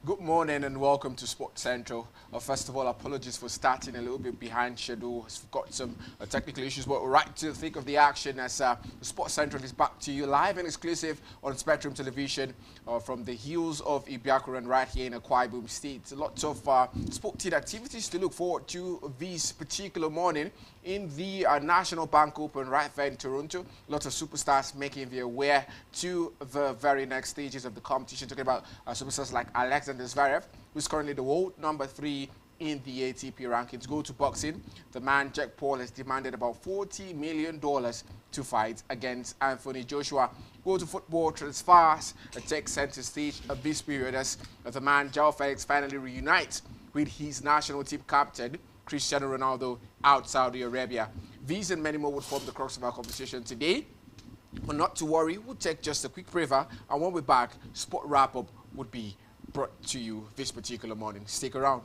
Good morning and welcome to Sports Central. First of all, apologies for starting a little bit behind schedule. We've got some technical issues, but we're right to the thick of the action as Sports Central is back to you live and exclusive on Spectrum Television from the hills of Ibiakuran right here in Akwa Ibom State. Lots of sporting activities to look forward to this particular morning in the National Bank Open right there in Toronto. Lots of superstars making their way to the very next stages of the competition. Talking about superstars like Alexander Zverev, who's currently the world number 3 in the ATP rankings. Go to boxing. The man, Jack Paul, has demanded about $40 million to fight against Anthony Joshua. Go to football. Transfers take center stage of this period as the man, João Felix, finally reunites with his national team captain, Cristiano Ronaldo, out Saudi Arabia. These and many more would form the crux of our conversation today. But not to worry, we'll take just a quick breather, and when we're back, Sport Wrap-Up would be brought to you this particular morning. Stick around.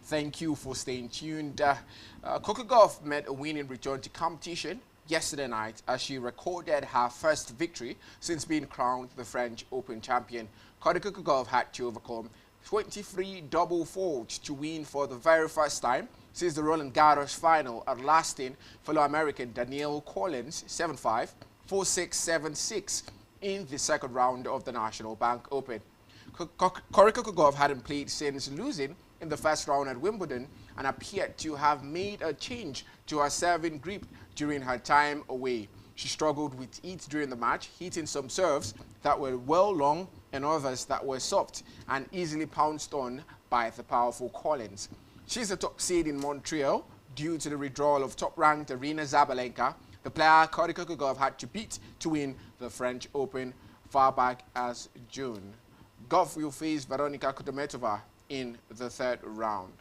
Thank you for staying tuned. Coco Gauff made a winning return to competition yesterday night as she recorded her first victory since being crowned the French Open champion. Coco Gauff had to overcome 23 double faults to win for the very first time since the Roland Garros final, outlasting fellow American Danielle Collins 7-5, 4-6, 7-6 in the second round of the National Bank Open. Coco Gauff hadn't played since losing in the first round at Wimbledon and appeared to have made a change to her serving grip during her time away. She struggled with it during the match, hitting some serves that were well long and others that were soft and easily pounced on by the powerful Collins. She's the top seed in Montreal due to the withdrawal of top-ranked Arina Zabalenka, the player Coco Gauff had to beat to win the French Open far back as June. Gauff will face Veronika Kudermetova in the third round.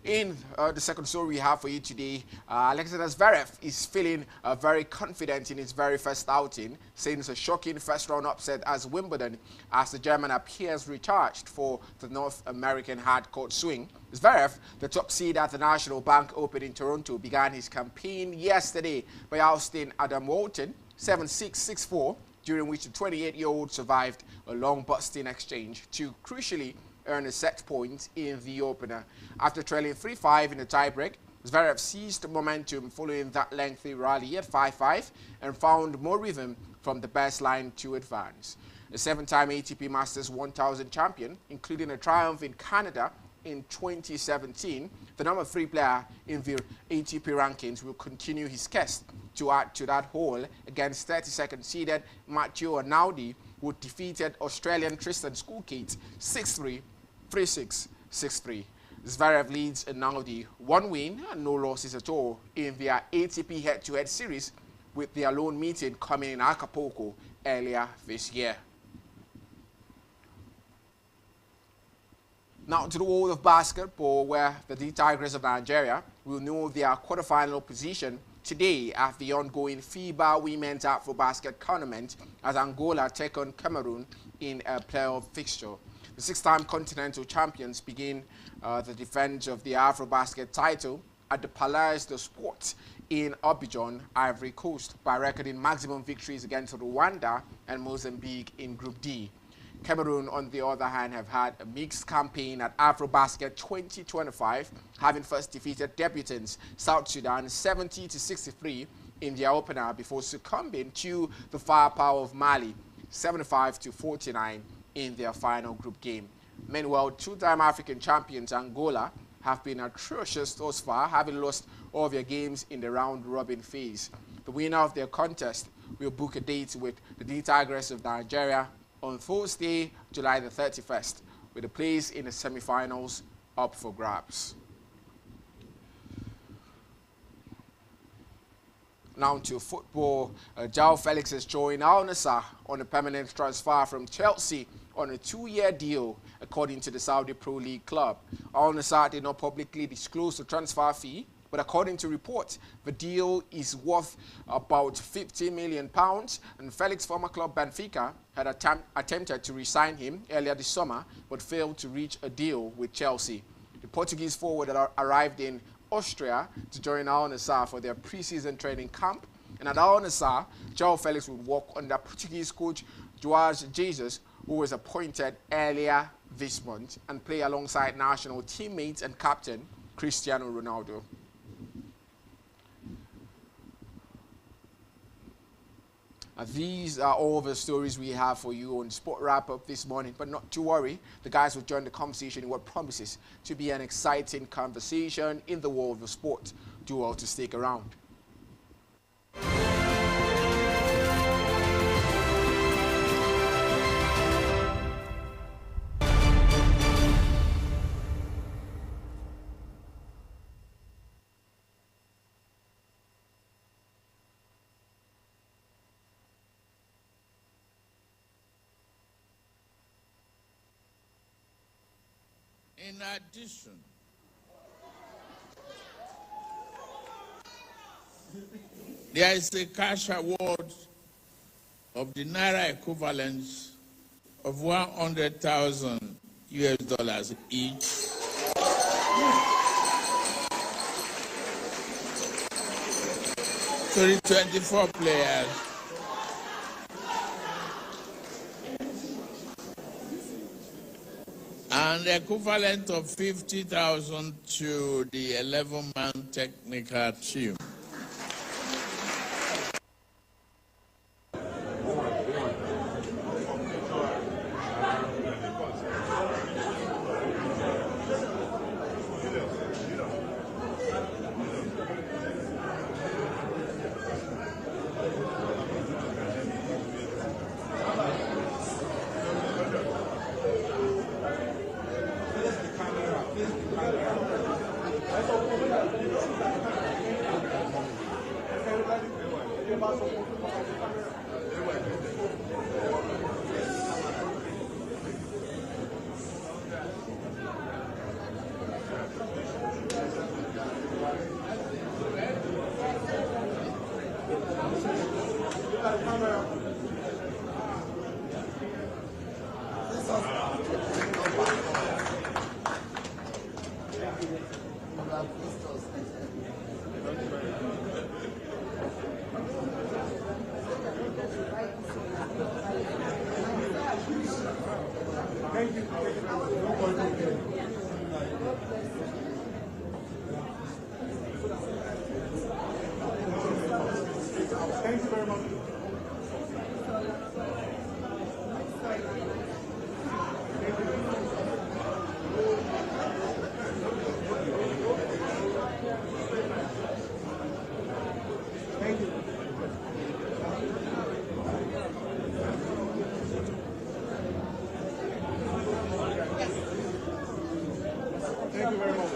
In the second story we have for you today, Alexander Zverev is feeling very confident in his very first outing since a shocking first-round upset as Wimbledon as the German appears recharged for the North American hard-court swing. Zverev, the top seed at the National Bank Open in Toronto, began his campaign yesterday by ousting Adam Walton 7-6, 6-4, during which the 28-year-old survived a long busting exchange to crucially earn a set point in the opener. After trailing 3-5 in the tiebreak, Zverev seized momentum following that lengthy rally at 5-5 and found more rhythm from the best line to advance. The 7-time ATP Masters 1000 champion, including a triumph in Canada in 2017, the number 3 player in the ATP rankings will continue his quest to add to that haul against 32nd seeded Matteo Arnaudi, who defeated Australian Tristan Skulkate 6-3, 3-6, 6-3. Zverev leads Arnaudi 1 win and no losses at all in their ATP head-to-head series, with their lone meeting coming in Acapulco earlier this year. Now to the world of basketball, where the Tigers of Nigeria will know their quarterfinal position today at the ongoing FIBA Women's Afrobasket tournament as Angola take on Cameroon in a playoff fixture. The 6-time continental champions begin the defense of the Afrobasket title at the Palais de Sports in Abidjan, Ivory Coast, by recording maximum victories against Rwanda and Mozambique in Group D. Cameroon, on the other hand, have had a mixed campaign at Afrobasket 2025, having first defeated debutants South Sudan 70-63 in their opener before succumbing to the firepower of Mali 75-49 in their final group game. Meanwhile, 2-time African champions Angola have been atrocious thus far, having lost all their games in the round-robin phase. The winner of their contest will book a date with the Tigers of Nigeria on Thursday, July the 31st, with a place in the semi-finals up for grabs. Now to football. João Felix has joined Al Nassr on a permanent transfer from Chelsea on a 2-year deal, according to the Saudi Pro League club. Al Nassr did not publicly disclose the transfer fee, but according to reports, the deal is worth about £50 million, and Felix's former club Benfica had attempted to re-sign him earlier this summer, but failed to reach a deal with Chelsea. The Portuguese forward arrived in Austria to join Al Nassr for their pre-season training camp, and at Al Nassr, João Felix would work under Portuguese coach Jorge Jesus, who was appointed earlier this month, and play alongside national teammates and captain Cristiano Ronaldo. These are all the stories we have for you on Sport Wrap-Up this morning, but not to worry, the guys will join the conversation in what promises to be an exciting conversation in the world of sport. Do well to stick around. In addition, there is a cash award of the Naira equivalent of 100,000 US dollars each to the 24 players and the equivalent of 50,000 to the 11-man technical team. Thank you very much. Thank you. Thank you very much.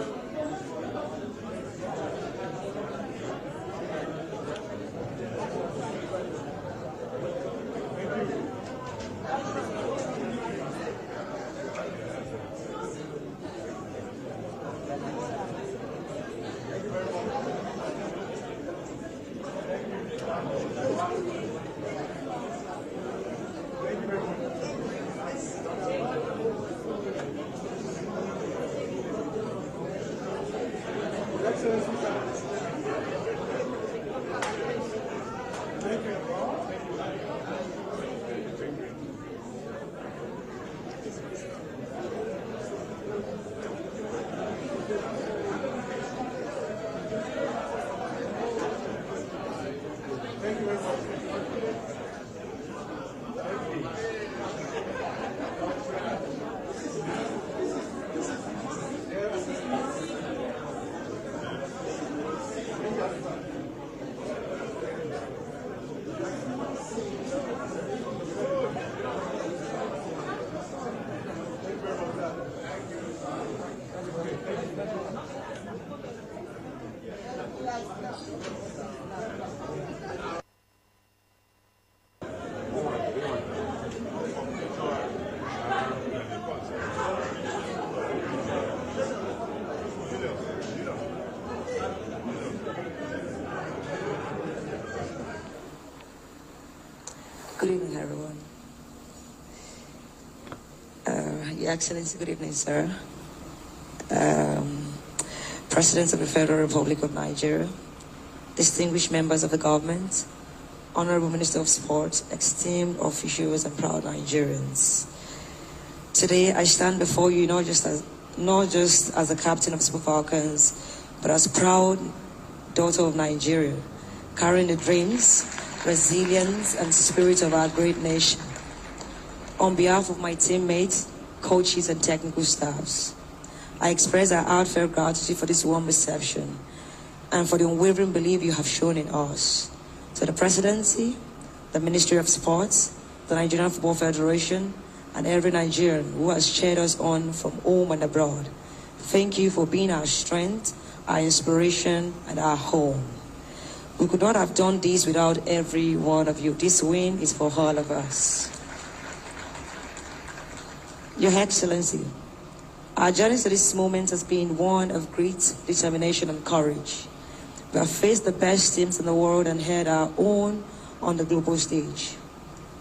Good evening, everyone. Your Excellency, good evening, sir. President of the Federal Republic of Nigeria, distinguished members of the government, Honorable Minister of Sport, esteemed officials, and proud Nigerians. Today, I stand before you not just as the captain of Super Falcons, but as proud daughter of Nigeria, carrying the dreams, resilience, and spirit of our great nation. On behalf of my teammates, coaches, and technical staffs, I express our heartfelt gratitude for this warm reception and for the unwavering belief you have shown in us. To the Presidency, the Ministry of Sports, the Nigerian Football Federation, and every Nigerian who has cheered us on from home and abroad, thank you for being our strength, our inspiration, and our home. We could not have done this without every one of you. This win is for all of us. Your Excellency, our journey to this moment has been one of great determination and courage. We have faced the best teams in the world and had our own on the global stage.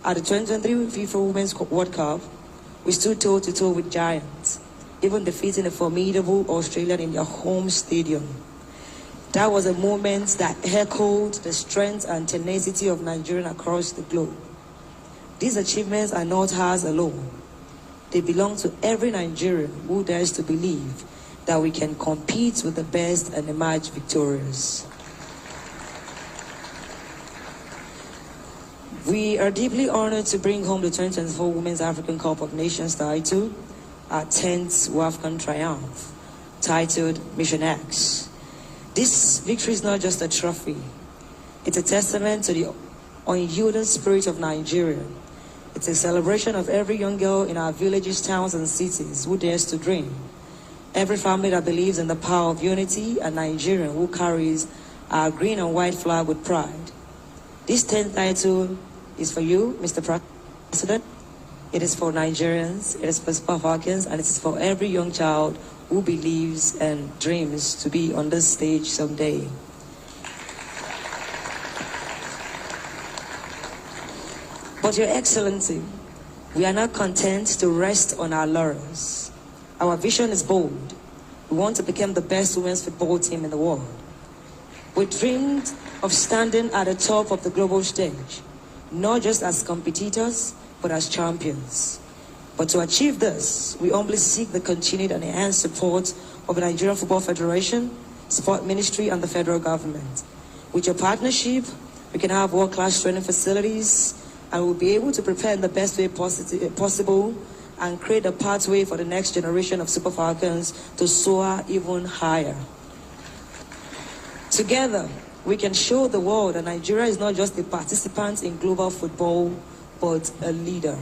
At the 2023 FIFA Women's World Cup, we stood toe-to-toe with giants, even defeating a formidable Australian in their home stadium. That was a moment that echoed the strength and tenacity of Nigerians across the globe. These achievements are not ours alone. They belong to every Nigerian who dares to believe that we can compete with the best and emerge victorious. We are deeply honored to bring home the 2024 Women's African Cup of Nations title, our 10th WAFCON triumph, titled Mission X. This victory is not just a trophy. It's a testament to the unyielding spirit of Nigeria. It's a celebration of every young girl in our villages, towns, and cities who dares to dream. Every family that believes in the power of unity, and Nigerian who carries our green and white flag with pride. This 10th title is for you, Mr. President. It is for Nigerians, it is for Super Falcons, and it is for every young child who believes and dreams to be on this stage someday. But Your Excellency, we are not content to rest on our laurels. Our vision is bold. We want to become the best women's football team in the world. We dreamed of standing at the top of the global stage, not just as competitors, but as champions. But to achieve this, we humbly seek the continued and enhanced support of the Nigerian Football Federation, Sport Ministry, and the federal government. With your partnership, we can have world-class training facilities, and we'll be able to prepare in the best way possible and create a pathway for the next generation of Super Falcons to soar even higher. Together, we can show the world that Nigeria is not just a participant in global football, but a leader.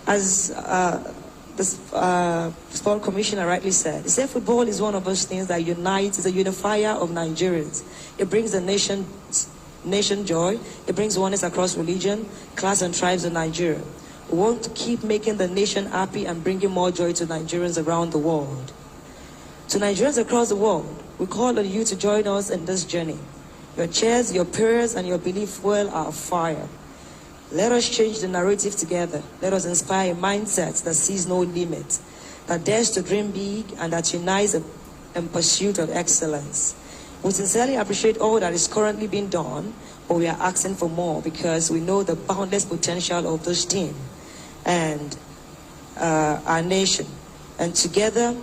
As the Sport Commissioner rightly said, he said football is one of those things that unites, is a unifier of Nigerians. It brings the nation joy. It brings oneness across religion, class, and tribes in Nigeria. We want to keep making the nation happy and bringing more joy to Nigerians around the world. To Nigerians across the world, we call on you to join us in this journey. Your cheers, your prayers, and your belief fuel our fire. Let us change the narrative together. Let us inspire a mindset that sees no limit, that dares to dream big, and that unites in pursuit of excellence. We sincerely appreciate all that is currently being done, but we are asking for more because we know the boundless potential of this team and our nation. And together,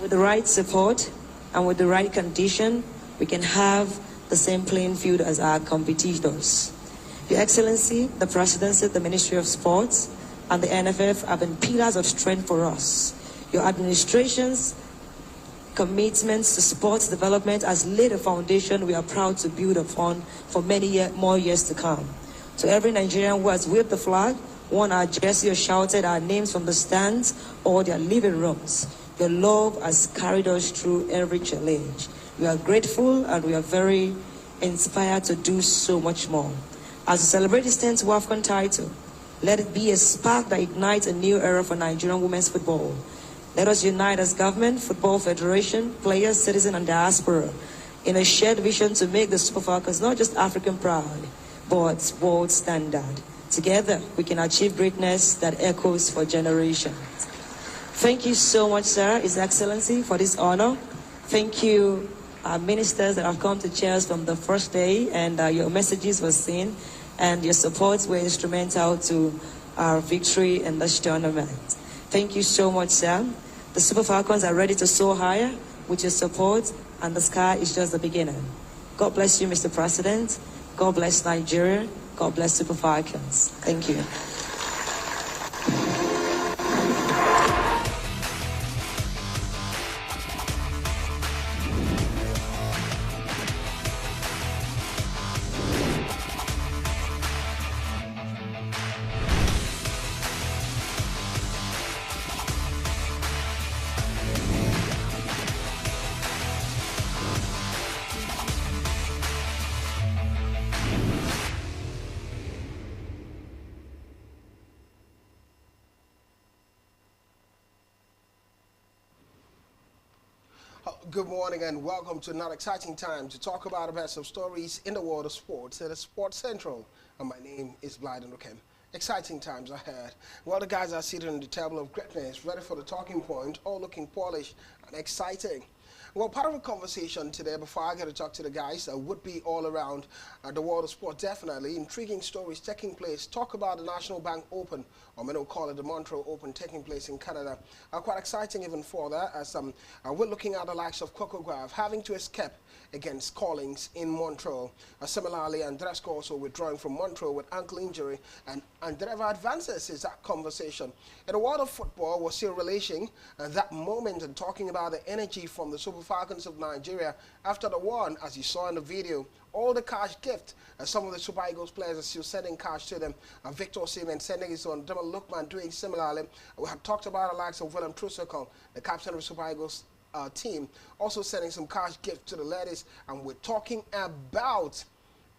with the right support and with the right condition, we can have the same playing field as our competitors. Your Excellency, the Presidency, the Ministry of Sports, and the NFF have been pillars of strength for us. Your administration's commitments to sports development has laid a foundation we are proud to build upon for many more years to come. To every Nigerian who has waved the flag, worn our jersey, or shouted our names from the stands or their living rooms, your love has carried us through every challenge. We are grateful and we are very inspired to do so much more. As we celebrate this 10th WAFCON title, let it be a spark that ignites a new era for Nigerian women's football. Let us unite as government, football federation, players, citizens, and diaspora in a shared vision to make the Super Falcons not just African proud, but world standard. Together, we can achieve greatness that echoes for generations. Thank you so much, sir, His Excellency, for this honor. Thank you, our ministers that have come to cheer us from the first day, and your messages were seen, and your supports were instrumental to our victory in this tournament. Thank you so much, sir. The Super Falcons are ready to soar higher with your support, and the sky is just the beginning. God bless you, Mr. President. God bless Nigeria. God bless Super Falcons. Thank you. Good morning and welcome to another exciting time to talk about the best of stories in the world of sports at Sports Central. And my name is Blyden Okem. Exciting times ahead. Well, the guys are seated on the table of greatness, ready for the talking point, all looking polished and exciting. Well, part of the conversation today, before I get to talk to the guys, would be all around the world of sport, definitely. Intriguing stories taking place. Talk about the National Bank Open, or many will call it the Montreal Open, taking place in Canada. Quite exciting even for that, as we're looking at the likes of Coco Gauff having to escape against Collins in Montreal. Similarly, Andrescu also withdrawing from Montreal with ankle injury, and Andreva advances is that conversation. In the world of football, we're still relishing that moment and talking about the energy from the Super Falcons of Nigeria after the one, as you saw in the video, all the cash gift. Some of the Super Eagles players are still sending cash to them. Victor Osimhen sending his own. Demal Lookman doing similarly. We have talked about the likes of Willem Troost-Ekong, the captain of the Super Eagles team, also sending some cash gift to the ladies. And we're talking about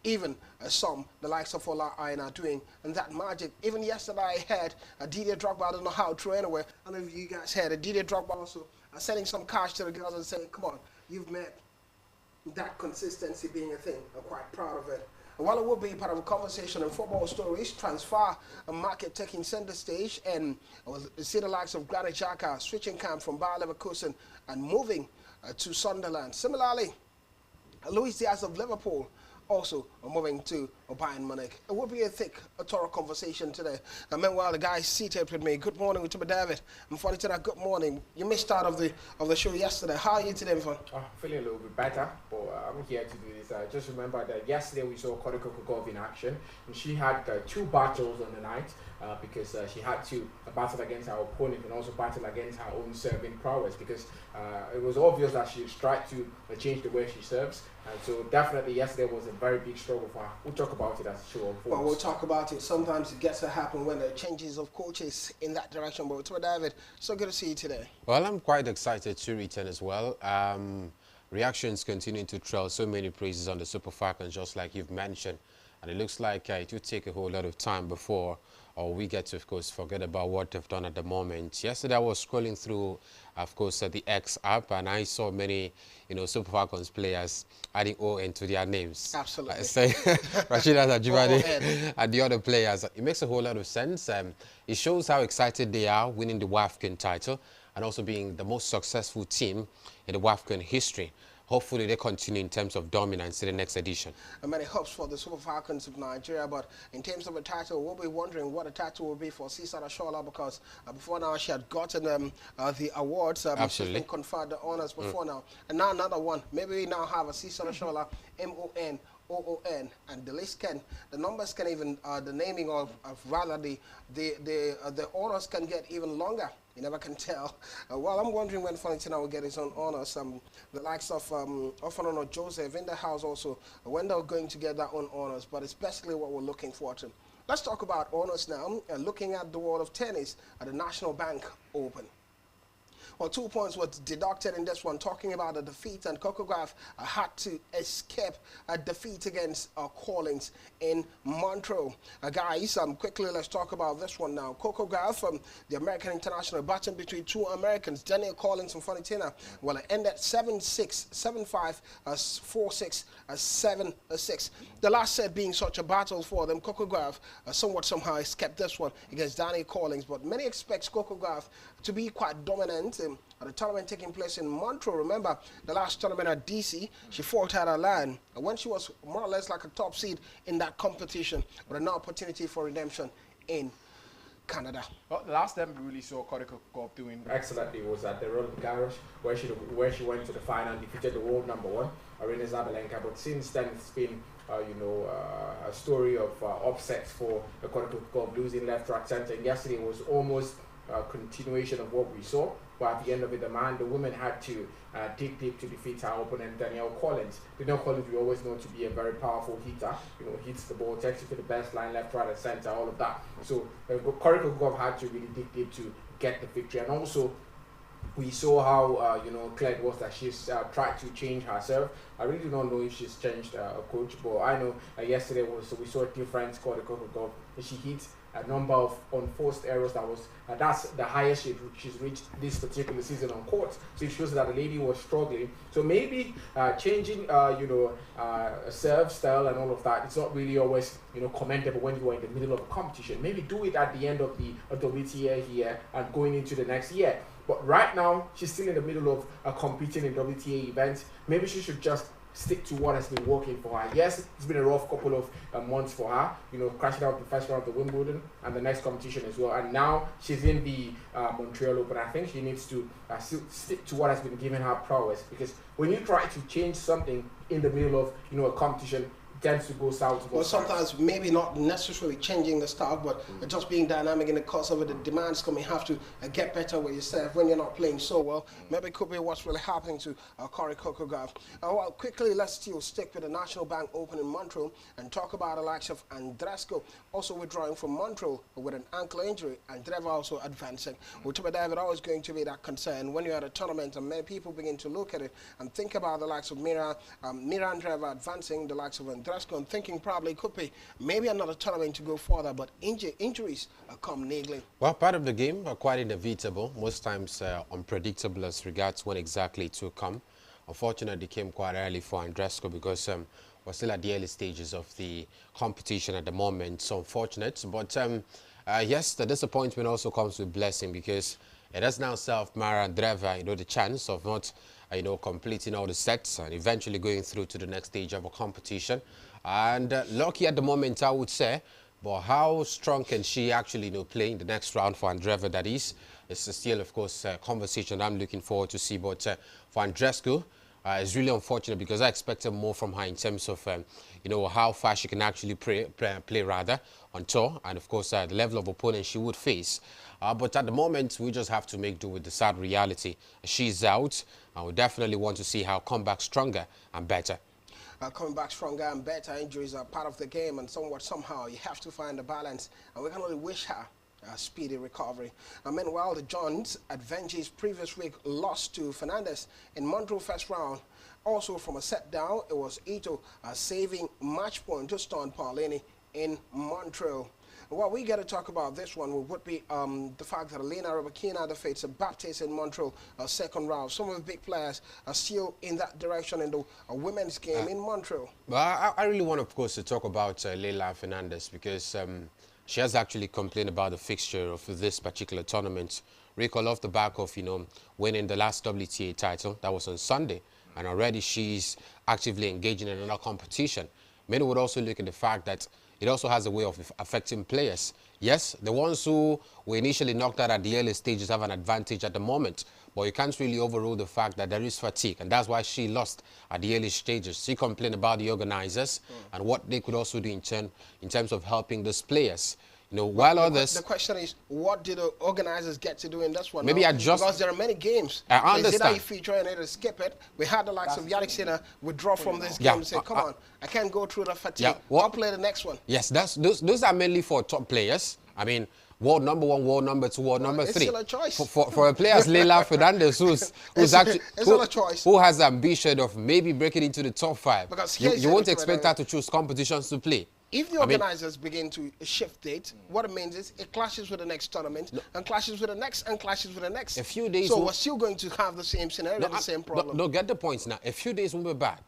even some, the likes of Ola Aina doing and that magic. Even yesterday I had Didier Drogba, I don't know how true anyway. I don't know if you guys had Didier Drogba also sending some cash to the girls and saying, come on, you've met that consistency being a thing. I'm quite proud of it. And while it will be part of a conversation in football stories, transfer market taking center stage, and we'll see the likes of Granit Xhaka switching camp from Bayer Leverkusen and moving to Sunderland. Similarly, Luis Diaz of Liverpool also moving to Bayern Munich. It will be a thorough conversation today. And meanwhile, the guys seated with me. Good morning, Mr. David. I'm funny today. Good morning. You missed out of the show yesterday. How are you today, Mfon? Feeling a little bit better, but I'm here to do this. Just remember that yesterday we saw Kodiko Kokov in action, and she had 2 battles on the night because she had to battle against her opponent and also battle against her own serving prowess, because it was obvious that she tried to change the way she serves. And so definitely yesterday was a very big struggle for her. We'll talk about it as the show unfolds. Well, we'll talk about it. Sometimes it gets to happen when there are changes of coaches in that direction. But Mr. David, so good to see you today. Well, I'm quite excited to return as well. Reactions continue to trail so many praises on the Super Falcons, just like you've mentioned. And it looks like it will take a whole lot of time before we get to, of course, forget about what they've done at the moment. Yesterday, I was scrolling through, of course, the X app, and I saw many, Super Falcons players adding ON to their names. Absolutely. Say Rashida Ajibade and the other players. It makes a whole lot of sense. It shows how excited they are winning the WAFCON title and also being the most successful team in the WAFCON history. Hopefully they continue in terms of dominance in the next edition. Many hopes for the Super Falcons of Nigeria, but in terms of a title, we'll be wondering what the title will be for Cesar Ashola, because before now she had gotten the awards. Absolutely. She's been conferred the honors before now. And now another one. Maybe we now have a Cesar Ashola, MON, and the list can, the numbers can even, the naming of rather the honors can get even longer. You never can tell. Well, I'm wondering when Valentina will get his own honors. The likes of Ofanono Joseph in the house also, when they're going to get their own honors. But it's basically what we're looking for to. Let's talk about honors now. Looking at the world of tennis at the National Bank Open. Well, 2 points was deducted in this one, talking about the defeat, and Kokograph had to escape a defeat against Collins in Montreal. Guys, quickly let's talk about this one now. Kokograph, the American international, batting between two Americans, Daniel Collins and Fonitina. Well, it ended 7-6, 7-5, 4-6, 7-6. The last set being such a battle for them, Kokograph somehow escaped this one against Daniel Collins, but many expect Kokograph to be quite dominant at the tournament taking place in Montreal. Remember, the last tournament at DC, she faltered her line when she was more or less like a top seed in that competition, but an opportunity for redemption in Canada. Well, the last time we really saw Kokograph doing excellently was at the Roland Garros, where she went to the final and defeated the world #1, Aryna Sabalenka. But since then, it's been a story of upsets for the Kokograph, losing left, right, center. And yesterday was almost a continuation of what we saw. But at the end of it, the women had to dig deep to defeat her opponent, Danielle Collins. Danielle Collins, we always know to be a very powerful hitter. Hits the ball, takes it to the best line, left, right, and center, all of that. So Kokograph had to really dig deep to get the victory. And also, we saw how Claire was that she's tried to change herself. I really do not know if she's changed coach, but I know yesterday we saw a different score. Kokograph. She hit a number of unforced errors that's the highest she's reached this particular season on court. So it shows that the lady was struggling. So maybe changing serve style and all of that, it's not really always commendable when you are in the middle of a competition. Maybe do it at the end of the WTA here and going into the next year. But right now, she's still in the middle of competing in WTA events. Maybe she should just stick to what has been working for her. Yes, it's been a rough couple of months for her, crashing out the first round of the Wimbledon and the next competition as well. And now she's in the Montreal Open. I think she needs to stick to what has been giving her prowess, because when you try to change something in the middle of a competition, tends to go south. Well, sometimes maybe not necessarily changing the style, but just being dynamic in the course of it. The demands coming, have to get better with yourself when you're not playing so well. Maybe it could be what's really happening to Corey Kokograph. Well, quickly, let's still stick with the National Bank Open in Montreal and talk about the likes of Andreescu, also withdrawing from Montreal with an ankle injury, and Zverev also advancing. With David, always going to be that concern when you're at a tournament and many people begin to look at it and think about the likes of Miran Zverev advancing, the likes of Andreescu, and thinking probably could be maybe another tournament to go further, but injuries come niggling. Well, part of the game are quite inevitable, most times unpredictable as regards when exactly it will come. Unfortunately, it came quite early for Andreescu because we're still at the early stages of the competition at the moment, so unfortunate. But yes, the disappointment also comes with blessing, because it has now served Mara Zverev, the chance of not, completing all the sets and eventually going through to the next stage of a competition. And lucky at the moment, I would say. But how strong can she actually, play in the next round for Zverev? That is, it's still, of course, a conversation I'm looking forward to see. But for Andreescu, it's really unfortunate, because I expected more from her in terms of, how far she can actually play rather on tour, and of course the level of opponent she would face. But at the moment, we just have to make do with the sad reality. She's out, and we definitely want to see her come back stronger and better. Coming back stronger and better. Injuries are part of the game, and somehow you have to find the balance, and we can only wish her a speedy recovery. Meanwhile, the Johns advances previous week lost to Fernandez in Montreal first round. Also from a set down, it was Ito saving match point to stun Paulini in Montreal. Well, we got to talk about this one would be the fact that Elena Rybakina defeats Baptiste in Montreal second round. Some of the big players are still in that direction in the women's game in Montreal. Well, I really want, of course, to talk about Leila Fernandez, because she has actually complained about the fixture of this particular tournament. Recall off the back of, winning the last WTA title. That was on Sunday. And already she's actively engaging in another competition. Many would also look at the fact that it also has a way of affecting players. Yes, the ones who were initially knocked out at the early stages have an advantage at the moment, but you can't really overrule the fact that there is fatigue, and that's why she lost at the early stages. She complained about the organizers and what they could also do in terms of helping those players. While others... The question is, what did the organizers get to do in this one? Maybe adjust... Because there are many games. I understand. Is it you feature and either skip it? We had the likes of Yannick Sinner withdraw from this game and say, come on, I can't go through the fatigue. I'll play the next one. Yes, those are mainly for top players. I mean, world number 1, world number 2, world number 3. It's still a choice. For a player as Leila Fernandez, who's actually still a choice. who has ambition of maybe breaking into the top 5, Because you won't expect her to choose competitions to play. If the organizers begin to shift date, what it means is it clashes with the next tournament, and clashes with the next, and clashes with the next. A few days. So we're still going to have the same scenario, the same problem. No, get the points now. A few days won't be bad.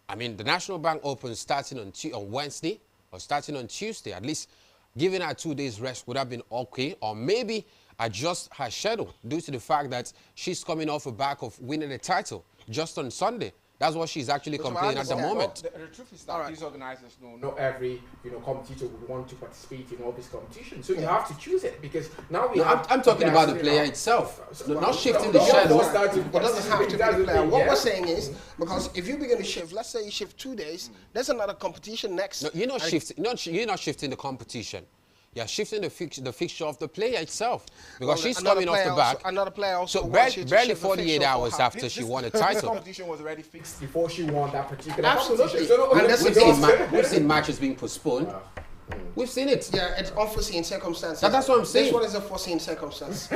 I mean, the National Bank opens starting on Wednesday or starting on Tuesday. At least giving her 2 days rest would have been okay, or maybe adjust her schedule due to the fact that she's coming off the back of winning a title just on Sunday. That's what she's actually complaining at the moment. The truth is that these organizers know not every competitor would want to participate in all these competitions. So you have to choose it, because now we have. I'm talking about the player itself, not shifting the schedule. It doesn't have to be the player. What we're saying is, because if you begin to shift, let's say you shift 2 days, there's another competition next. No, you're not shifting. You're not shifting the competition. You're shifting the fixture of the player itself, because she's coming off the back. Another player also. So barely 48 hours after she won a title. This competition was already fixed before she won that particular Absolutely. competition. And We've seen matches being postponed. We've seen it. Yeah, it's unforeseen circumstances. That's what I'm saying. This one is a foreseen circumstance.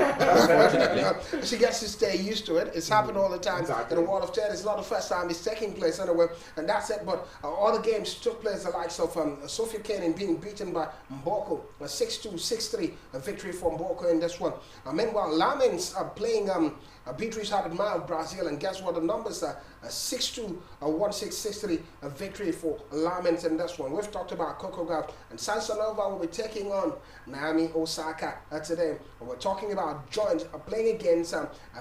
She gets to stay used to it. It's happened all the time. Exactly. In the world of tennis, it's not the first time it's taking place anyway, and that's it. But all the games took place, the likes of Sofia Kenin being beaten by Mboko, a 6-2, 6-3, a victory for Mboko in this one. Meanwhile, Lamens are playing Beatriz Haddad of Brazil, and guess what the numbers are? 6-2, 1-6, 6-3, a victory for Lamens in this one. We've talked about Coco Gauff, and Sansanova will be taking on Naomi Osaka today. And we're talking about joint playing against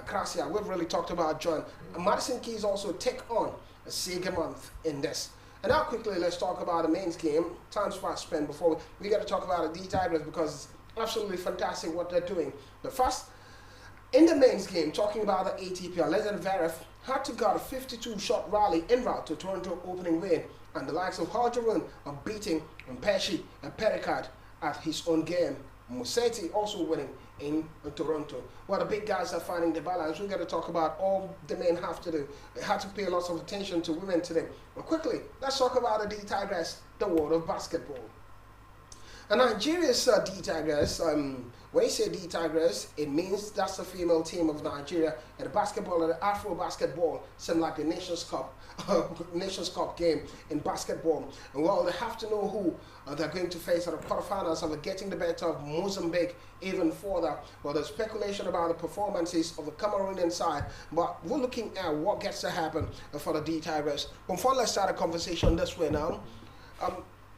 Krasia. We've really talked about joint. Madison Keys also take on Sigemonth in this. And now quickly, let's talk about the men's game. Time's fast spent before we got to talk about the D-Tigers, because it's absolutely fantastic what they're doing. But first, in the men's game, talking about the ATP, Alexander Zverev had to guard a 52-shot rally en route to Toronto opening win, and the likes of Harjarun are beating Pesci and Pericard at his own game. Musetti also winning in Toronto. Well, the big guys are finding the balance. We got to talk about all the men have to do. They have to pay lots of attention to women today. But quickly, let's talk about the D-Tigers, the world of basketball. And Nigeria's D-Tigers, when you say D-Tigers, it means that's the female team of Nigeria. And the basketball, the Afro basketball, seemed like the Nations Cup game in basketball. And well, they have to know who they're going to face at the quarterfinals of getting the better of Mozambique even further. Well, there's speculation about the performances of the Cameroonian side, but we're looking at what gets to happen for the D-Tigers. Before let's start a conversation this way now.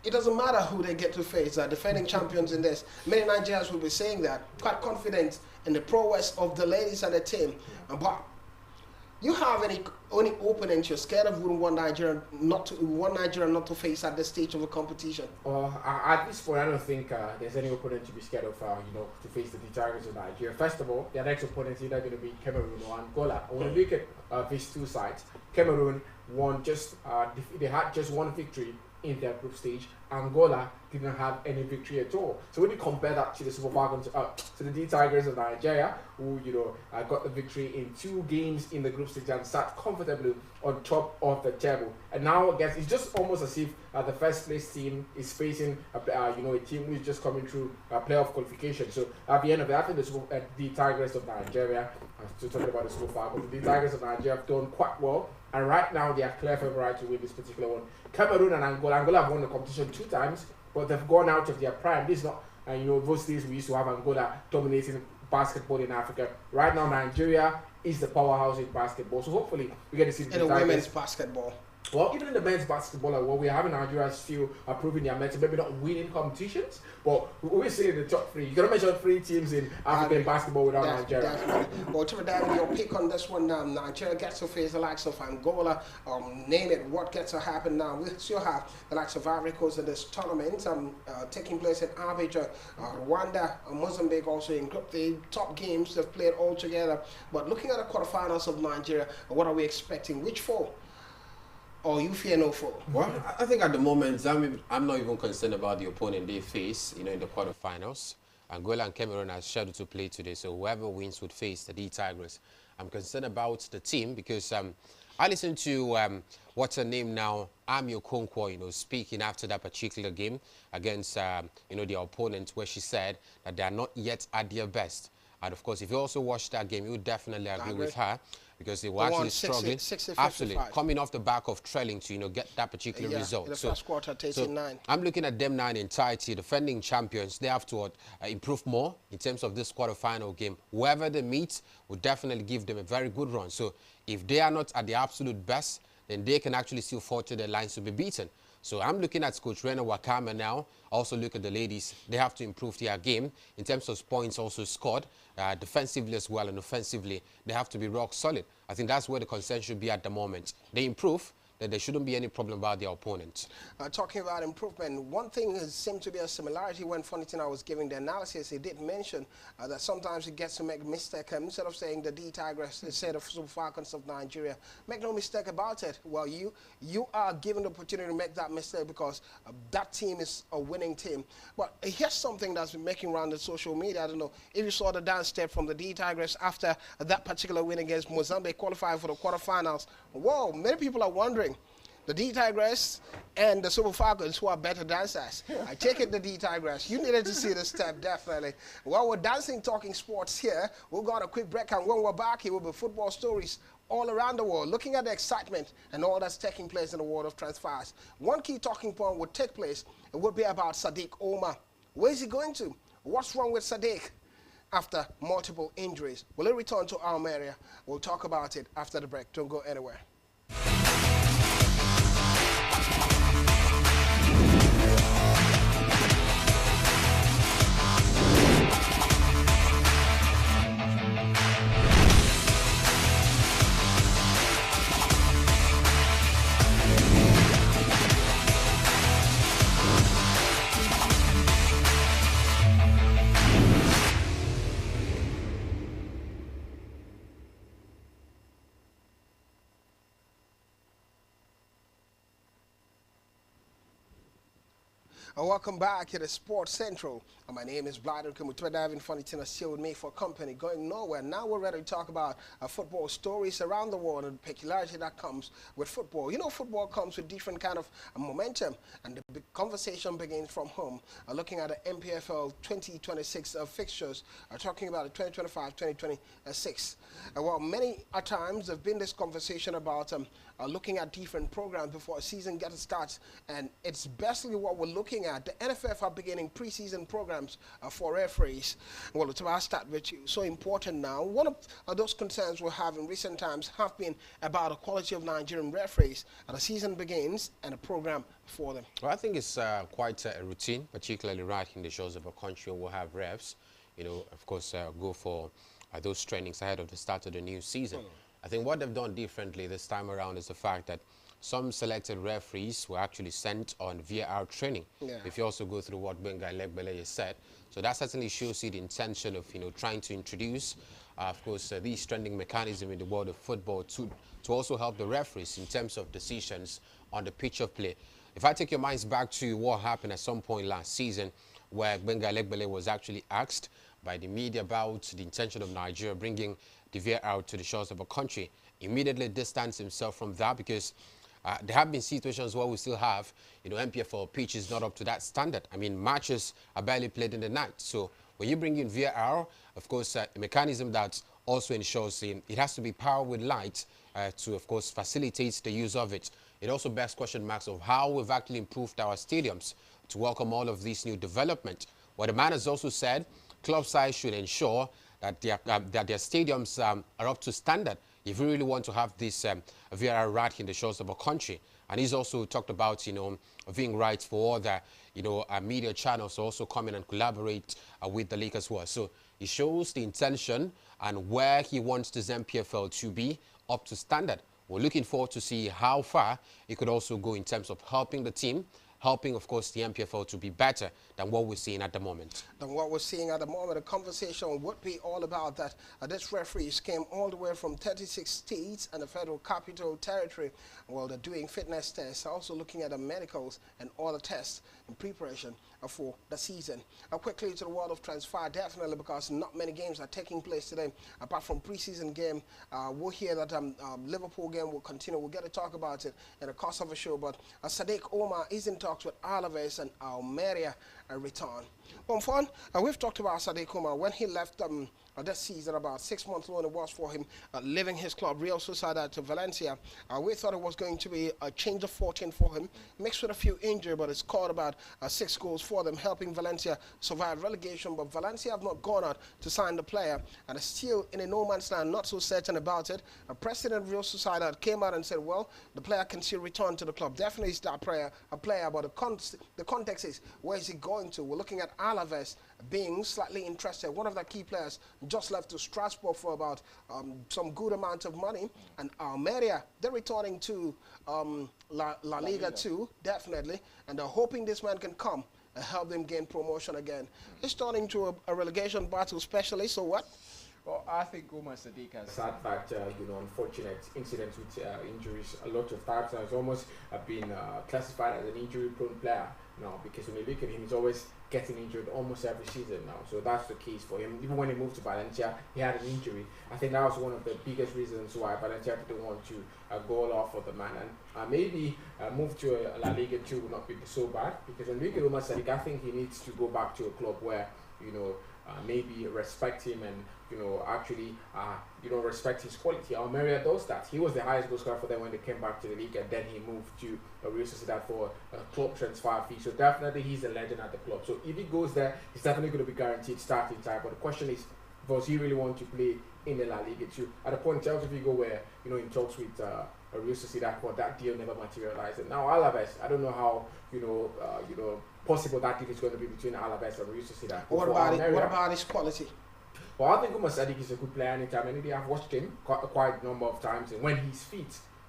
It doesn't matter who they get to face, defending champions in this. Many Nigerians will be saying that, quite confident in the prowess of the ladies and the team. But you have any opponents you're scared of one Nigerian not to face at this stage of a competition? At this point, I don't think there's any opponent to be scared of, to face the Tigers of Nigeria. First of all, their next opponent is either going to be Cameroon or Angola. When we look at these two sides, Cameroon they had just one victory in their group stage. Angola didn't have any victory at all. So when you compare that to the Super Falcons, to the D-Tigers of Nigeria, who got the victory in 2 games in the group stage and sat comfortably on top of the table. And now I guess it's just almost as if the first place team is facing a team who is just coming through playoff qualification. So at the end of it, I think the D-Tigers of Nigeria, still talking about the Super Falcons, the D-Tigers of Nigeria have done quite well. And right now, they are clear favourite to win this particular one. Cameroon and Angola have won the competition 2 times, but they've gone out of their prime. This is not, those days we used to have Angola dominating basketball in Africa. Right now, Nigeria is the powerhouse in basketball. So hopefully, we get to see the women's basketball. Well, even in the men's basketball, what we have in Nigeria still proving their mental, maybe not winning competitions, but we always say in the top 3. You cannot mention 3 teams in African basketball without Nigeria. Definitely. Well, to dive your pick on this one, Nigeria gets to face the likes of Angola, name it, what gets to happen now. We still have the likes of Ivory Coast in this tournament taking place in Abidjan, Rwanda, Mozambique also in group. The top games they've played all together. But looking at the quarterfinals of Nigeria, what are we expecting? Which 4? Or you fear no foe? Well, I think at the moment, I'm not even concerned about the opponent they face, in the quarterfinals. Angola and Cameroon are scheduled to play today, so whoever wins would face the D-Tigers. I'm concerned about the team because I listened to what's her name now, Ami Okonkwo, speaking after that particular game against, their opponent, where she said that they are not yet at their best. And of course, if you also watch that game, you would definitely agree with her because they were actually struggling. 60, Absolutely, coming off the back of trailing to get that particular result. In the first quarter, 13-9. I'm looking at them now in entirety, defending champions. They have to improve more in terms of this quarterfinal game. Whoever they meet will definitely give them a very good run. So if they are not at the absolute best, then they can actually still fall to their lines to be beaten. So I'm looking at Coach Rena Wakama now. Also look at the ladies. They have to improve their game in terms of points also scored, defensively as well and offensively. They have to be rock solid. I think that's where the concern should be at the moment. They improve, that there shouldn't be any problem about their opponent. Talking about improvement, one thing seemed to be a similarity when Fonitina was giving the analysis. He did mention that sometimes he gets to make a mistake. Instead of saying the D Tigers, instead of Super Falcons of Nigeria, make no mistake about it. Well, you are given the opportunity to make that mistake because that team is a winning team. But here's something that's been making round the social media. I don't know if you saw the dance step from the D Tigers after that particular win against Mozambique, qualifying for the quarterfinals. Whoa, many people are wondering. The D Tigress and the Super Falcons, who are better dancers. I take it the D Tigress. You needed to see the step, definitely. While we're dancing, talking sports here, we'll go on a quick break, and when we're back, here will be football stories all around the world, looking at the excitement and all that's taking place in the world of transfers. One key talking point would take place. It would be about Sadiq Omar. Where is he going to? What's wrong with Sadiq after multiple injuries? Will he return to Almeria? We'll talk about it after the break. Don't go anywhere. Welcome back to the Sports Central. My name is Blyden Kumutweda, having Fonitina still with me for company, going nowhere. Now we're ready to talk about football stories around the world and the peculiarity that comes with football. You know, football comes with different kind of momentum, and the big conversation begins from home. Looking at the MPFL 2026 fixtures, talking about the 2025-2026. Well, many a times there have been this conversation about looking at different programs before a season gets started, and it's basically what we're looking at. The NFF are beginning preseason programs for referees. Well, to start with you, so important now. One of those concerns we have in recent times have been about the quality of Nigerian referees. The season begins and a program for them. Well, I think it's quite a routine, particularly right in the shores of a country where we'll have refs, of course, go for those trainings ahead of the start of the new season. I think what they've done differently this time around is the fact that some selected referees were actually sent on VAR training. Yeah. If you also go through what Benga Legbele has said. So that certainly shows you the intention of, trying to introduce, of course, these trending mechanism in the world of football to also help the referees in terms of decisions on the pitch of play. If I take your minds back to what happened at some point last season, where Benga Legbele was actually asked by the media about the intention of Nigeria bringing the VAR to the shores of a country, immediately distanced himself from that because there have been situations where we still have, MPFL pitches not up to that standard. I mean, matches are barely played in the night. So when you bring in VAR, of course, a mechanism that also ensures it has to be powered with light to, of course, facilitate the use of it. It also bears question marks of how we've actually improved our stadiums to welcome all of these new development. What the man has also said, club sides should ensure that their stadiums are up to standard if we really want to have this VAR right in the shores of a country. And he's also talked about, viewing rights for all the, media channels to also come in and collaborate with the league as well. So he shows the intention and where he wants this MPFL to be up to standard. We're looking forward to see how far it could also go in terms of helping the team, helping, of course, the MPFL to be better than what we're seeing at the moment. Than what we're seeing at the moment. The conversation would be all about that. This referees came all the way from 36 states and the Federal Capital Territory. Well, they're doing fitness tests, also looking at the medicals and all the tests in preparation for the season. Quickly to the world of transfer, definitely, because not many games are taking place today. Apart from preseason game, we'll hear that Liverpool game will continue. We'll get to talk about it in the course of a show. But Sadiq Omar is in talks with Alaves and Almeria return. Well, fun. We've talked about Sadiq Omar when he left this season. About 6 months loan it was for him, leaving his club Real Sociedad to Valencia. We thought it was going to be a change of fortune for him, mixed with a few injuries, but it's scored about 6 goals for them, helping Valencia survive relegation. But Valencia have not gone out to sign the player, and are still in a no man's land, not so certain about it. President of Real Sociedad came out and said, well, the player can still return to the club. Definitely is that player, but the context is, where is he going to? We're looking at Alaves being slightly interested. One of the key players just left to Strasbourg for about some good amount of money. And Almeria, they're returning to La Liga 2, definitely. And they're hoping this man can come and help them gain promotion again. It's turning to a relegation battle specialist, so what? Well, I think Omar Sadiq has had that, unfortunate incidents with injuries a lot of times. Has almost been classified as an injury-prone player now, because when you look at him, he's always getting injured almost every season now. So that's the case for him. Even when he moved to Valencia, he had an injury. I think that was one of the biggest reasons why Valencia didn't want to go all off for the man. And maybe move to La Liga 2 would not be so bad, because when we look at Omar Sadiq, I think he needs to go back to a club where, maybe respect him and, actually, respect his quality. Almeria does that. He was the highest goal scorer for them when they came back to the league, and then he moved to Real Sociedad for a club transfer fee. So definitely he's a legend at the club. So if he goes there, he's definitely going to be guaranteed starting time. But the question is, does he really want to play in the La Liga too? At the point, Chelsea Vigo, where, in talks with Real Sociedad, but that deal never materialized. And now Alaves, I don't know how, possible that deal is going to be between Alaves and Real Sociedad. What about his quality? Well, I think Omar Sadiq is a good player anytime. And I've watched him quite a number of times, and when he's fit,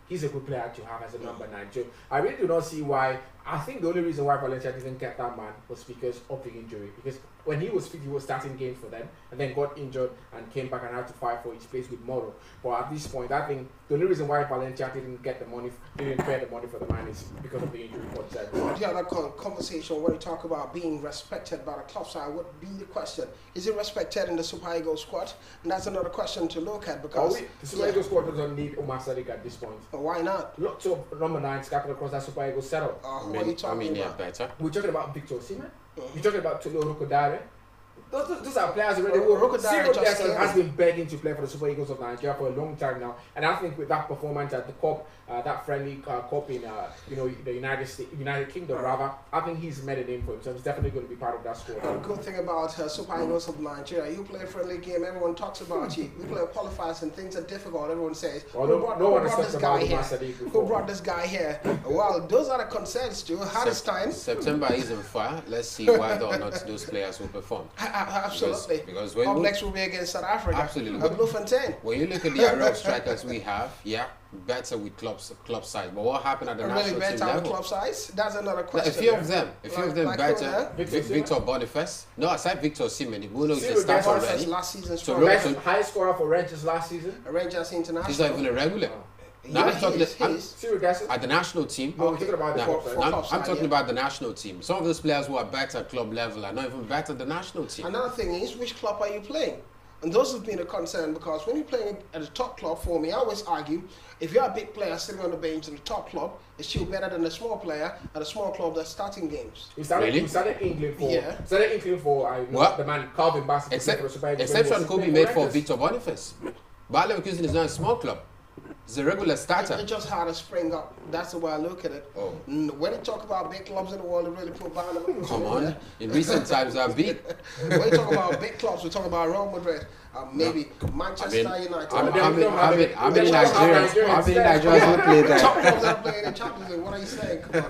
he's a good player to have as a number 9. So I really do not see why. I think the only reason why Valencia didn't get that man was because of the injury. Because when he was fit, he was starting games for them, and then got injured and came back and had to fight for his place with Moro. But at this point, I think the only reason why Valencia didn't get the money, didn't pay the money for the man, is because of the injury. The other conversation when you talk about being respected by the club side would be the question: is he respected in the Super Eagles squad? And that's another question to look at, because the Super Eagles squad doesn't need Omar Sadiq at this point. Why not? Lots of number 9 scattered across that Super Eagles setup. What are you talking about? Better. We're talking about Victor Osimhen. We're talking about Tolo Rokodare. Those are players already. Rokodare has been begging to play for the Super Eagles of Nigeria for a long time now, and I think with that performance at the Cup, that friendly Cup in the United Kingdom, rather, I think he's made a name for himself. He's definitely going to be part of that squad. The good thing about Super Eagles of Nigeria, you play a friendly game, everyone talks about you. You play qualifiers and things are difficult. Everyone says, well, who brought this guy here? Who brought this guy here? Well, those are the concerns too. Hartenstein. September isn't far. Let's see whether or not those players will perform. Absolutely. Because up next will be against South Africa. Absolutely. Bloemfontein. When you look at the array of strikers we have, better with club size. But what happened at the national better team level? with club size? That's another question. A few of them better. Victor Boniface. No, aside Victor Osimhen, we know he's a starter already. Last season, highest scorer for Rangers last season. Rangers International. He's not even a regular. Now I'm talking at the national team. I'm talking about the national team. Some of those players who are better at club level are not even better at the national team. Another thing is, which club are you playing? And those have been a concern, because when you're playing at a top club, for me, I always argue, if you're a big player sitting on the bench in the top club, it's still better than a small player at a small club that's starting games. We started England for the man Calvin Bassett. Exception could be made for Victor Boniface. Bayer Leverkusen is not a small club. It's a regular starter. It just had to spring up. That's the way I look at it. Oh. When you talk about big clubs in the world, they really put Bayer Leverkusen. Come on. In recent times, they're big. When you talk about big clubs, we talk about Real Madrid, maybe Manchester United. How many Nigerians will play there? Top clubs that are playing in the Champions League. What are you saying? Come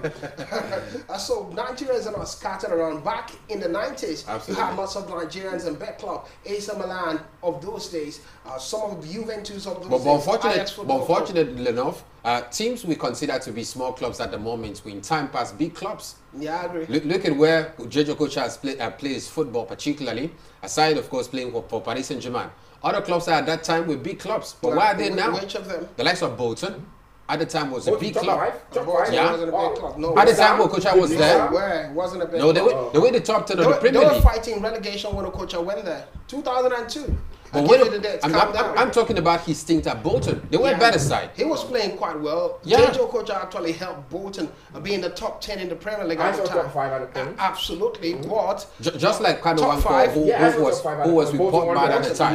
on. So Nigerians are not scattered around. Back in the 90s, you had lots of Nigerians in big club. AC Milan of those days, some of the Juventus of those days. But unfortunately enough, teams we consider to be small clubs at the moment were in time past big clubs. Yeah, I agree. Look at where Jojo Coach has plays football, particularly, aside, of course, playing for Paris Saint-Germain. Other clubs at that time were big clubs. But where are they now? Which of them? The likes of Bolton, at the time, was a big club. Top Bolton five? Yeah. wasn't a big club. No, At the time when Coach was there, where wasn't a big no, club. they were the top 10 of the They Premier were League. fighting relegation when Okocha went there. 2002. But I'm talking about his stint at Bolton. They were a better side. He was playing quite well. Yeah. JJ Okocha actually helped Bolton be in the top 10 in the Premier League I at the saw time. top 5 at the time. Absolutely, but Just like Kano Top Wanko, five? who was with Portman at the time.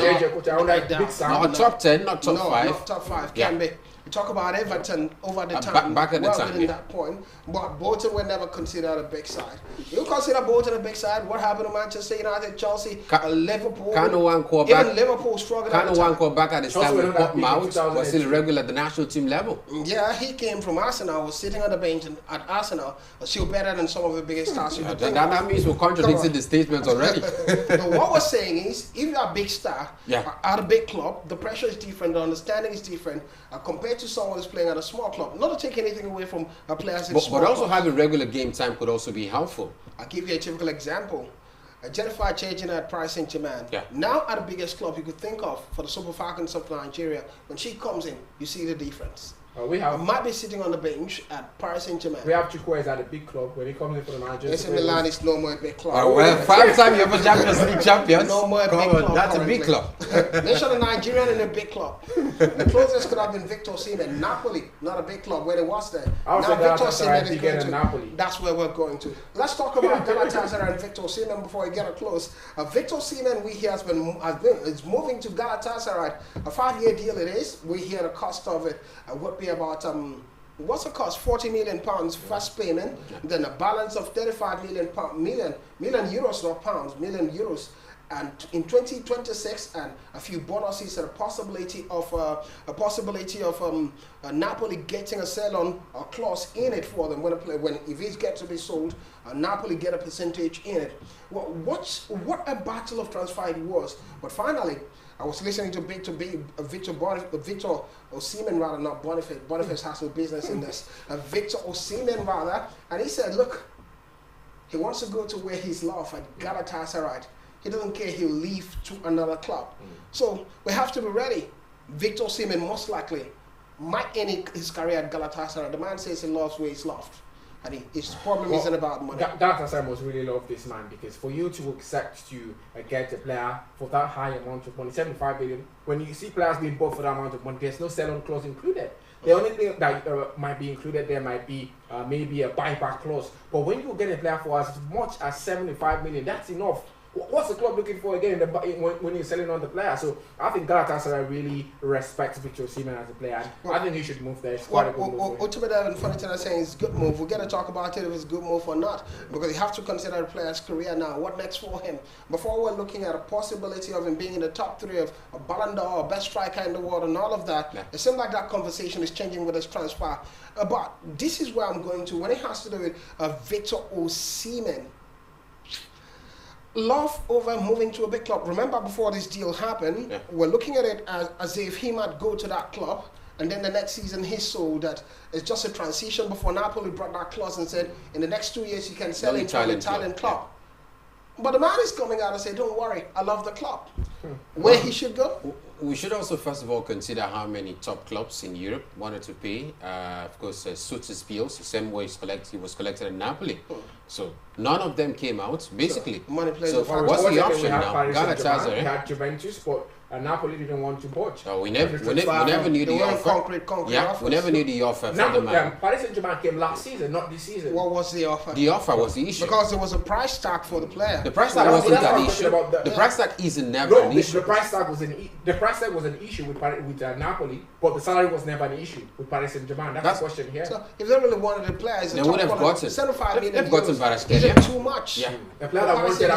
Not top 10, not top 5. Not top 5. Yeah. Can be. We talk about Everton over the time. Back at the time, Getting that point. But Bolton were never considered a big side. You consider Bolton a big side? What happened to Manchester United, Chelsea, Liverpool? Kano Wanko even Liverpool struggled at Kano the time. Wanko back at the Chelsea time were with not that big in Portmouth was 2002. still regular at the national team level. Yeah, he came from Arsenal, was sitting on the bench at Arsenal, still better than some of the biggest stars you could think of. That means we're contradicting the statements already. But what we're saying is, if you're a big star Yeah. at a big club, the pressure is different, the understanding is different compared to someone who's playing at a small club. Not to take anything away from players in small But also clubs. having regular game time could also be helpful. I'll give you a typical example. Jennifer Chejina at Paris Saint-Germain. Yeah. Now at the biggest club you could think of for the Super Falcons of Nigeria, when she comes in, you see the difference. We I have might be sitting on the bench at Paris Saint-Germain. Chukwueze at a big club when he comes in for the manager. AC Milan is no more a big club. Well, 5-time UEFA Champions League champions. No more a Come big on, club that's a big currently. club. Mention a Nigerian in a big club. The closest could have been Victor Osimhen. Napoli, not a big club where they was there. I would Now say Victor Galatasaray Osimhen is is bigger going than to. Napoli. That's where we're going to. Let's talk about Galatasaray and Victor Osimhen before we get it close. Victor Osimhen, we hear is moving to Galatasaray. A 5-year deal it is. We hear the cost of it would be about what's the cost? £40 million first payment, then a balance of 35 million euros, not pounds, million euros. And in 2026, and a few bonuses and a possibility of Napoli getting a sell-on clause in it for them if it gets to be sold, Napoli get a percentage in it. What a battle of transfer it was! But finally, I was listening to Victor Osimhen, rather, not Boniface. Boniface has no business in this. Victor Osimhen, rather, and he said, look, he wants to go to where he's loved at Galatasaray. He doesn't care, he'll leave to another club. So we have to be ready. Victor Osimhen most likely might end his career at Galatasaray. The man says he loves where he's loved. And his problem isn't about money. Galatasaray must really love this man, because for you to accept to get a player for that high amount of money, 75 billion, when you see players being bought for that amount of money, there's no sell-on clause included. The only thing that might be included there might be maybe a buyback clause. But when you get a player for as much as 75 million, that's enough. What's the club looking for again when you're selling on the player? So I think Galatasaray really respects Victor Osimhen as a player. I think he should move there. It's quite a good move. Ultimately, and funny thing I'm saying is good move. We're going to talk about it if it's a good move or not, because you have to consider the player's career now. What next for him? Before we're looking at a possibility of him being in the top 3 of a Ballon d'Or, best striker in the world, and all of that. Yeah. It seems like that conversation is changing with his transfer. But this is where I'm going to when it has to do with Victor Osimhen. Love over moving to a big club. Remember, before this deal happened, we're looking at it as if he might go to that club, and then the next season he sold that it's just a transition before Napoli brought that clause and said, in the next 2 years you can sell into an Italian club. But the man is coming out and saying, don't worry, I love the club. Where he should go? We should also first of all consider how many top clubs in Europe wanted to pay. Of course, suits his bills, the same way he was collected in Napoli. So none of them came out, basically. So, money plays so what's the option now? Galatasaray. We had Juventus, but Napoli didn't want to budge. We never knew the offer. Concrete Yeah, we never knew the offer from the man. Paris Saint-Germain came last season, not this season. What was the offer? The offer was the issue. Because there was a price tag for the player. The price tag wasn't an issue. The price tag isn't never an issue. The price tag was an issue with Napoli, but the salary was never an issue with Paris Saint-Germain. That's the question here. So if they really wanted the player, they would have gotten 75 million. They've gotten Is it too much? Yeah. The player that wanted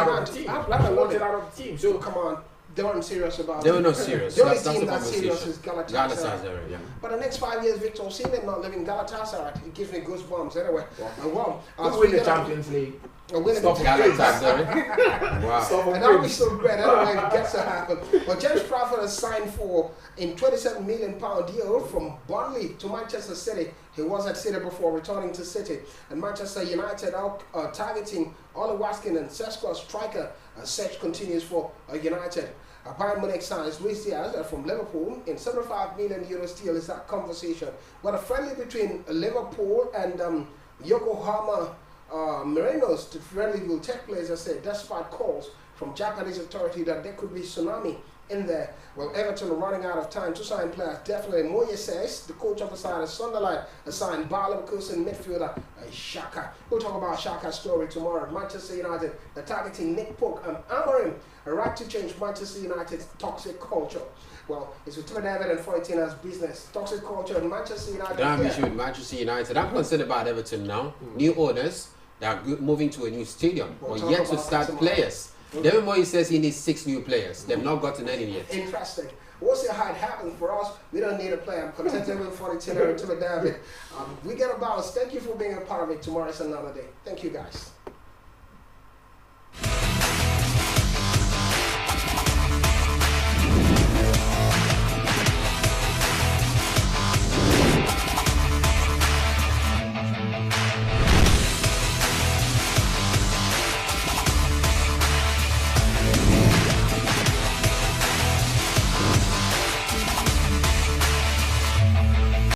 out of the team. So come on. They weren't serious about it. They were not serious. The only That's team the that's serious is conversation. Galatasaray. Galatasaray, yeah. But the next 5 years, Victor Osimhen not living Galatasaray, it gives me goosebumps anyway. And Let's win the Champions League. Stop Galatasaray. Wow. And that would be so great anyway if it gets to happen. But James Trafford has signed for a £27 million deal from Burnley to Manchester City. He was at City before returning to City. And Manchester United are targeting Ole Watkins and Sesko striker. Search continues for United. Bayern Munich signs Luis Diaz from Liverpool in €75 million deal is that conversation. But a friendly between Liverpool and Yokohama Marinos, the friendly will take place, I said, despite calls from Japanese authority that there could be tsunami in there. Well, Everton are running out of time to sign players. Definitely Moyes, the coach of the side of Sunderland, assigned Bayer Leverkusen midfielder Xhaka. We'll talk about Xhaka's story tomorrow. Manchester United are targeting Nick Pope and Amorim, a right to change Manchester United's toxic culture. Well, it's with David and 14 business. Toxic culture in Manchester United. Don't have issue with Manchester United. I'm concerned about Everton now. New owners that are moving to a new stadium, but yet to start players. David Moyes says he needs 6 new players. They've not gotten any yet. Interesting. We'll see how it happens for us. We don't need a player. I'm contented with 42 to David. We get a balance. Thank you for being a part of it. Tomorrow is another day. Thank you, guys.